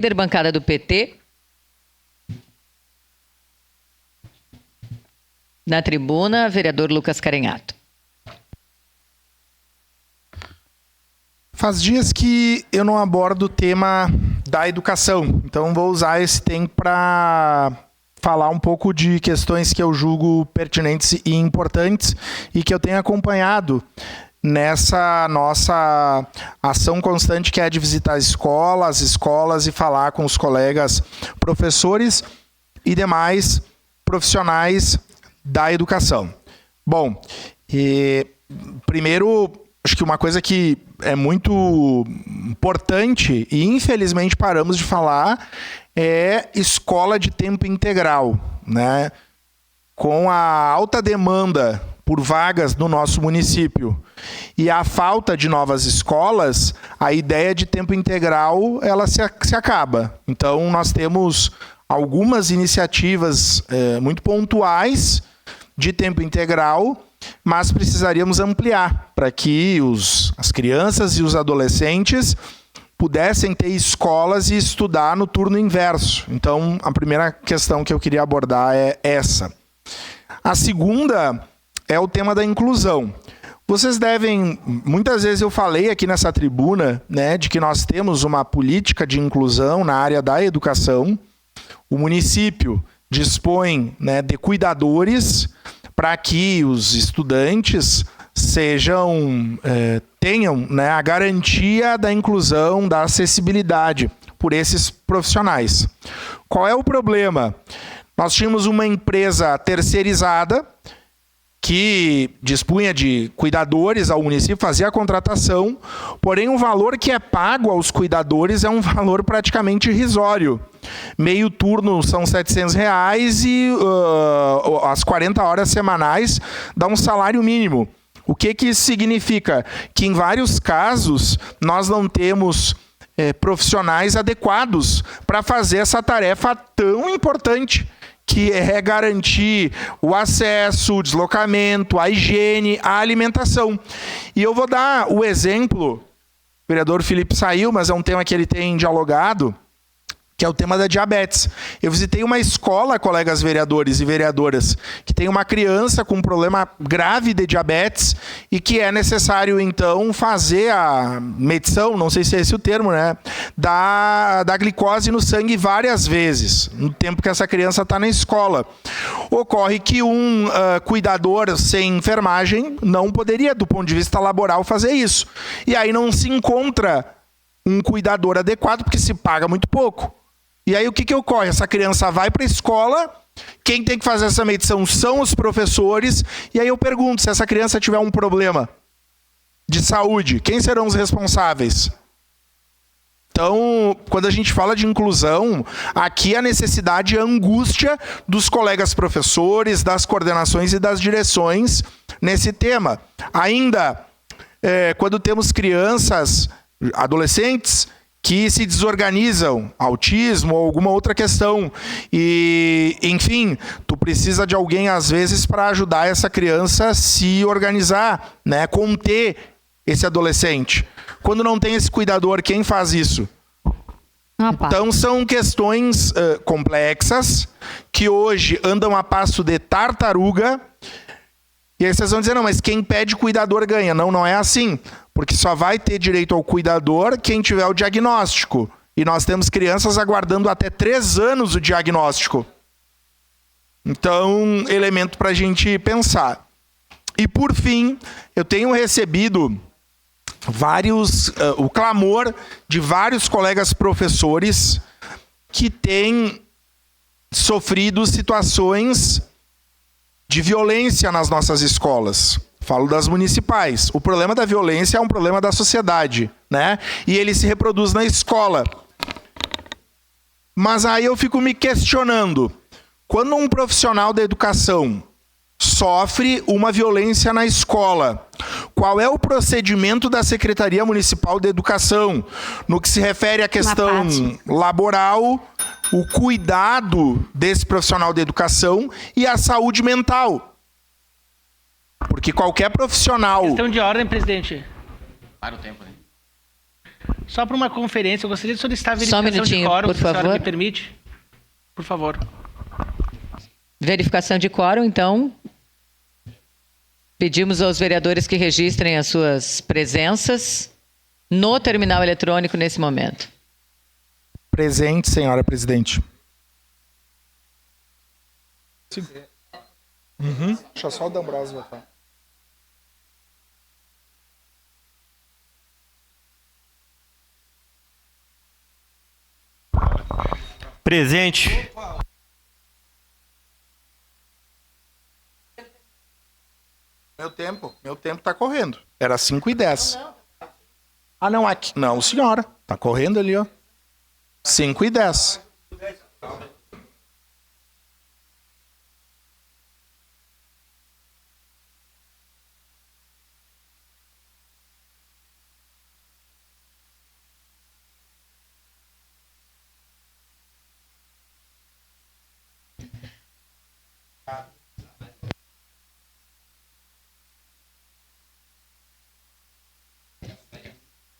Líder bancada do PT. Na tribuna, vereador Lucas Carenhato. Faz dias que eu não abordo o tema da educação, então vou usar esse tempo para falar um pouco de questões que eu julgo pertinentes e importantes e que eu tenho acompanhado nessa nossa ação constante, que é de visitar escolas e falar com os colegas professores e demais profissionais da educação. Bom, primeiro, acho que uma coisa que é muito importante e infelizmente paramos de falar é escola de tempo integral, né? Com a alta demanda por vagas no nosso município e a falta de novas escolas, a ideia de tempo integral ela se acaba. Então, nós temos algumas iniciativas muito pontuais de tempo integral, mas precisaríamos ampliar para que as crianças e os adolescentes pudessem ter escolas e estudar no turno inverso. Então, a primeira questão que eu queria abordar é essa. A segunda é o tema da inclusão. Vocês devem... Muitas vezes eu falei aqui nessa tribuna, né, de que nós temos uma política de inclusão na área da educação. O município dispõe, né, de cuidadores para que os estudantes tenham, né, a garantia da inclusão, da acessibilidade por esses profissionais. Qual é o problema? Nós tínhamos uma empresa terceirizada que dispunha de cuidadores ao município, fazia a contratação, porém o valor que é pago aos cuidadores é um valor praticamente irrisório. Meio turno são R$700 e as 40 horas semanais dá um salário mínimo. O que isso significa? Que em vários casos nós não temos profissionais adequados para fazer essa tarefa tão importante, que é garantir o acesso, o deslocamento, a higiene, a alimentação. E eu vou dar o exemplo, o vereador Felipe saiu, mas é um tema que ele tem dialogado, que é o tema da diabetes. Eu visitei uma escola, colegas vereadores e vereadoras, que tem uma criança com um problema grave de diabetes e que é necessário, então, fazer a medição, não sei se é esse o termo, né, da glicose no sangue várias vezes, no tempo que essa criança está na escola. Ocorre que um cuidador sem enfermagem não poderia, do ponto de vista laboral, fazer isso. E aí não se encontra um cuidador adequado, porque se paga muito pouco. E aí o que ocorre? Essa criança vai para a escola, quem tem que fazer essa medição são os professores, e aí eu pergunto, se essa criança tiver um problema de saúde, quem serão os responsáveis? Então, quando a gente fala de inclusão, aqui a necessidade e a angústia dos colegas professores, das coordenações e das direções nesse tema. Ainda, quando temos crianças, adolescentes, que se desorganizam, autismo ou alguma outra questão. E, enfim, tu precisa de alguém, às vezes, para ajudar essa criança a se organizar, né? Conter esse adolescente. Quando não tem esse cuidador, quem faz isso? Então, são questões complexas, que hoje andam a passo de tartaruga. E aí vocês vão dizer, não, mas quem pede cuidador ganha. Não, não é assim. Porque só vai ter direito ao cuidador quem tiver o diagnóstico. E nós temos crianças aguardando até 3 anos o diagnóstico. Então, elemento para a gente pensar. E, por fim, eu tenho recebido o clamor de vários colegas professores que têm sofrido situações de violência nas nossas escolas. Falo das municipais. O problema da violência é um problema da sociedade, né? E ele se reproduz na escola. Mas aí eu fico me questionando. Quando um profissional da educação sofre uma violência na escola, qual é o procedimento da Secretaria Municipal de Educação no que se refere à questão laboral, o cuidado desse profissional de educação e a saúde mental? Porque qualquer profissional... Questão de ordem, presidente. Para o tempo, né? Só para uma conferência, eu gostaria de solicitar a Só um verificação de minutinho, quórum, por se a senhora favor. me permite. Por favor. Verificação de quórum, então. Pedimos aos vereadores que registrem as suas presenças no terminal eletrônico nesse momento. Presente, senhora presidente. Deixa só o D'Ambrosio votar. Presente. Meu tempo tá correndo. Era 5:10. Ah, não, aqui. Não, senhora. Tá correndo ali, ó. 5:10.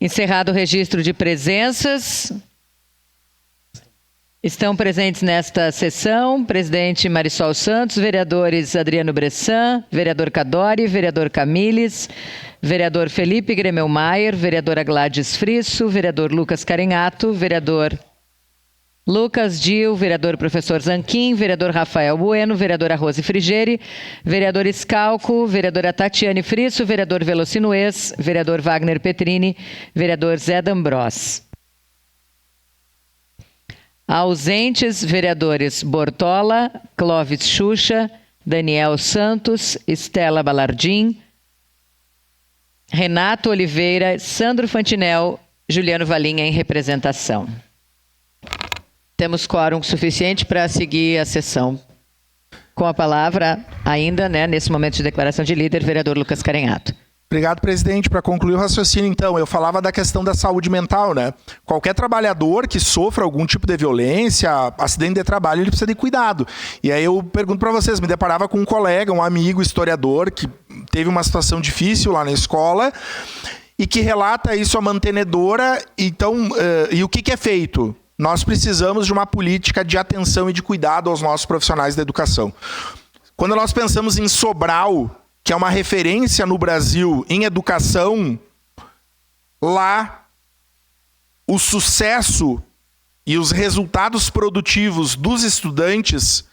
Encerrado o registro de presenças. Estão presentes nesta sessão, presidente Marisol Santos, vereadores Adriano Bressan, vereador Cadori, vereador Camiles, vereador Felipe Gremelmaier, vereadora Gladys Frisso, vereador Lucas Carenhato, vereador Lucas Dil, vereador professor Zanquim, vereador Rafael Bueno, vereadora Rose Frigeri, vereador Scalco, vereadora Tatiane Frisso, vereador Velocinuez, vereador Wagner Petrini, vereador Zé D'Ambros. Ausentes, vereadores Bortola, Clóvis Xuxa, Daniel Santos, Estela Balardim, Renato Oliveira, Sandro Fantinel, Juliano Valinha em representação. Temos quórum suficiente para seguir a sessão. Com a palavra, ainda, nesse momento de declaração de líder, vereador Lucas Carenhato. Obrigado, presidente. Para concluir o raciocínio, então, eu falava da questão da saúde mental, né? Qualquer trabalhador que sofra algum tipo de violência, acidente de trabalho, ele precisa de cuidado. E aí eu pergunto para vocês, me deparava com um colega, um amigo, historiador, que teve uma situação difícil lá na escola e que relata isso à mantenedora. Então, e o que é feito? Nós precisamos de uma política de atenção e de cuidado aos nossos profissionais da educação. Quando nós pensamos em Sobral, que é uma referência no Brasil em educação, lá o sucesso e os resultados produtivos dos estudantes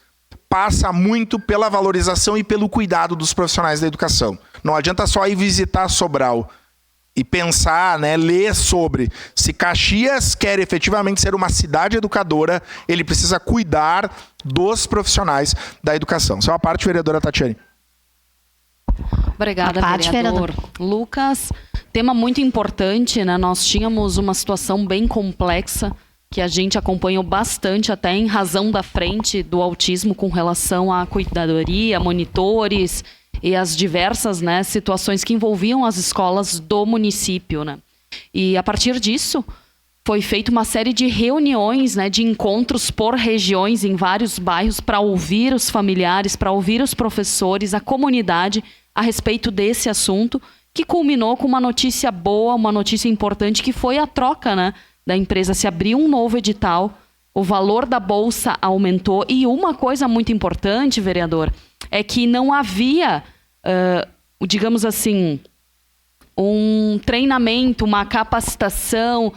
passa muito pela valorização e pelo cuidado dos profissionais da educação. Não adianta só ir visitar Sobral e pensar, ler sobre. Se Caxias quer efetivamente ser uma cidade educadora, ele precisa cuidar dos profissionais da educação. Só a parte, vereadora Tatiane. Obrigada, vereador Lucas. Tema muito importante, né? Nós tínhamos uma situação bem complexa que a gente acompanhou bastante, até em razão da frente do autismo com relação à cuidadoria, monitores e as diversas situações que envolviam as escolas do município, né? E a partir disso foi feita uma série de reuniões, de encontros por regiões em vários bairros para ouvir os familiares, para ouvir os professores, a comunidade a respeito desse assunto, que culminou com uma notícia boa, uma notícia importante, que foi a troca da empresa. Se abriu um novo edital, o valor da bolsa aumentou e uma coisa muito importante, vereador, é que não havia, digamos assim, um treinamento, uma capacitação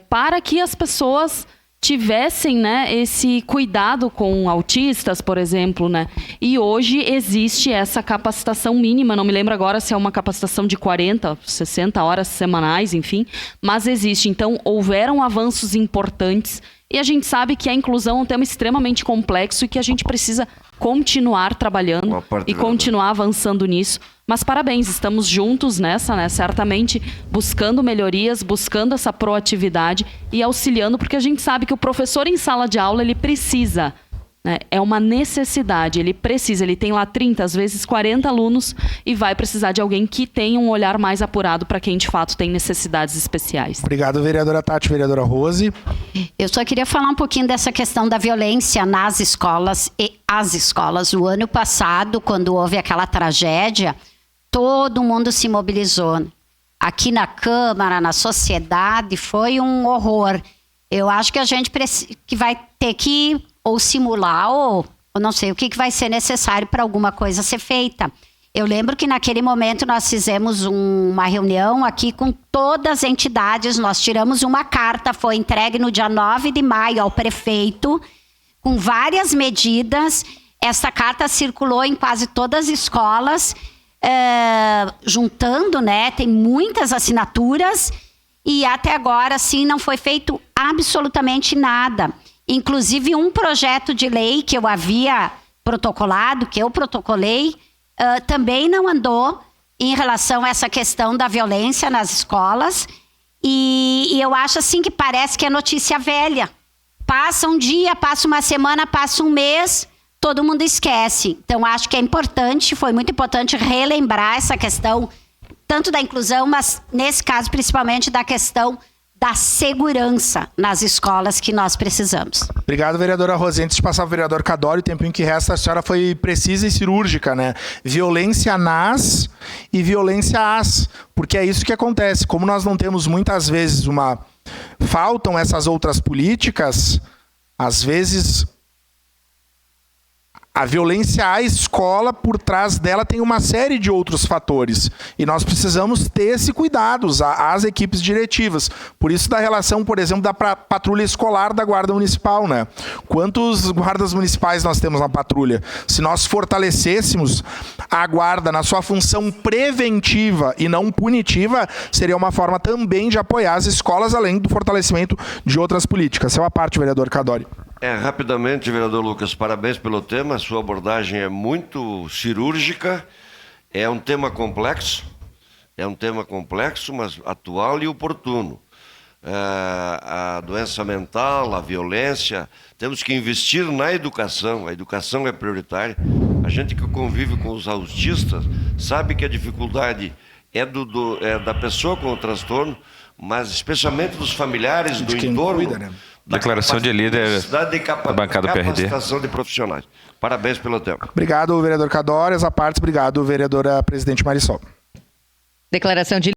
para que as pessoas tivessem esse cuidado com autistas, por exemplo. E hoje existe essa capacitação mínima, não me lembro agora se é uma capacitação de 40, 60 horas semanais, enfim, mas existe. Então, houveram avanços importantes e a gente sabe que a inclusão é um tema extremamente complexo e que a gente precisa continuar trabalhando e continuar avançando nisso. Mas parabéns, estamos juntos nessa, certamente buscando melhorias, buscando essa proatividade e auxiliando, porque a gente sabe que o professor em sala de aula, ele precisa, é uma necessidade, ele tem lá 30, às vezes 40 alunos e vai precisar de alguém que tenha um olhar mais apurado para quem de fato tem necessidades especiais. Obrigado, vereadora Tati. Vereadora Rose. Eu só queria falar um pouquinho dessa questão da violência nas escolas e as escolas. O ano passado, quando houve aquela tragédia, todo mundo se mobilizou. aqui na Câmara, na sociedade, foi um horror. Eu acho que a gente que vai ter que ou simular ou não sei o que vai ser necessário para alguma coisa ser feita. Eu lembro que naquele momento nós fizemos uma reunião aqui com todas as entidades, nós tiramos uma carta, foi entregue no dia 9 de maio ao prefeito, com várias medidas. Essa carta circulou em quase todas as escolas, juntando, né? Tem muitas assinaturas e até agora, sim, não foi feito absolutamente nada. Inclusive, um projeto de lei que eu havia protocolado, que eu protocolei, também não andou em relação a essa questão da violência nas escolas. E eu acho assim que parece que é notícia velha. Passa um dia, passa uma semana, passa um mês, todo mundo esquece. Então, acho que é importante, foi muito importante relembrar essa questão, tanto da inclusão, mas nesse caso, principalmente da questão da segurança nas escolas que nós precisamos. Obrigado, vereadora Rosane. Antes de passar para o vereador Cadório, o tempinho que resta, a senhora foi precisa e cirúrgica, né? Violência nas e violência às, porque é isso que acontece. Como nós não temos muitas vezes faltam essas outras políticas, às vezes a violência à escola, por trás dela, tem uma série de outros fatores. E nós precisamos ter esse cuidado, as equipes diretivas. Por isso, da relação, por exemplo, da patrulha escolar da Guarda Municipal, né? Quantos guardas municipais nós temos na patrulha? Se nós fortalecêssemos a guarda na sua função preventiva e não punitiva, seria uma forma também de apoiar as escolas, além do fortalecimento de outras políticas. Essa é uma parte, vereador Cadório. Rapidamente, vereador Lucas, parabéns pelo tema, a sua abordagem é muito cirúrgica, é um tema complexo, mas atual e oportuno. A doença mental, a violência, temos que investir na educação, a educação é prioritária. A gente que convive com os autistas sabe que a dificuldade é da pessoa com o transtorno, mas especialmente dos familiares, do entorno. Cuida, né? Declaração de líder da bancada PRD. Capacitação de profissionais. Parabéns pelo tempo. Obrigado, vereador Cadório. Essa parte, obrigado, vereadora presidente Marisol. Declaração de